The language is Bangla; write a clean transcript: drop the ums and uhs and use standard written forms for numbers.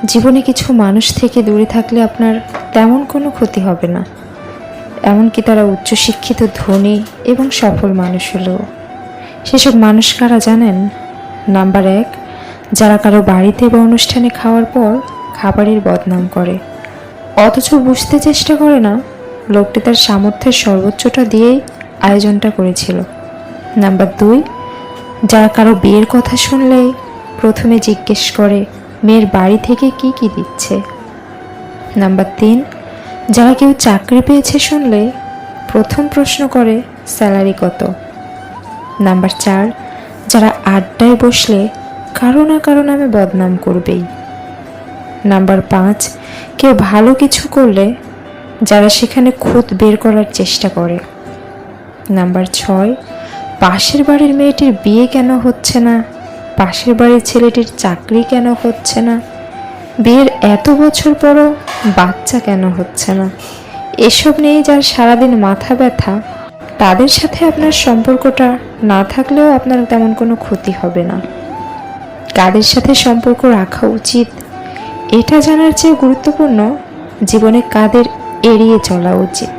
জীবনে কিছু মানুষ থেকে দূরে থাকলে আপনার তেমন কোনো ক্ষতি হবে না, এমনকি তারা উচ্চশিক্ষিত, ধনী এবং সফল মানুষ হলেও। সেসব মানুষ কারা জানেন? নাম্বার 1, যারা কারো বাড়িতে বা অনুষ্ঠানে খাওয়ার পর খাবারের বদনাম করে, অথচ বুঝতে চেষ্টা করে না লোকটি তার সামর্থ্যের সর্বোচ্চটা দিয়েই আয়োজনটা করেছিল। নাম্বার 2, যারা কারো বিয়ের কথা শুনলেই প্রথমে জিজ্ঞেস করে মেয়ের বাড়ি থেকে কি কি দিচ্ছে। নাম্বার 3, যারা কেউ চাকরি পেয়েছে শুনলে প্রথম প্রশ্ন করে স্যালারি কত। নাম্বার 4, যারা আড্ডায় বসলে কারো না কারো নামে বদনাম করবেই। নাম্বার 5, কেউ ভালো কিছু করলে যারা সেখানে খুঁত বের করার চেষ্টা করে। নাম্বার 6, পাশের বাড়ির মেয়েটির বিয়ে কেন হচ্ছে না, পাশের বাড়ির ছেলেটির চাকরি কেন হচ্ছে না, বিয়ের এত বছর পরও বাচ্চা কেন হচ্ছে না, এসব নিয়ে যার সারাদিন মাথা ব্যথা, তাদের সাথে আপনার সম্পর্কটা না থাকলেও আপনার তেমন কোনো ক্ষতি হবে না। কাদের সাথে সম্পর্ক রাখা উচিত এটা জানার চেয়ে গুরুত্বপূর্ণ জীবনে কাদের এড়িয়ে চলা উচিত।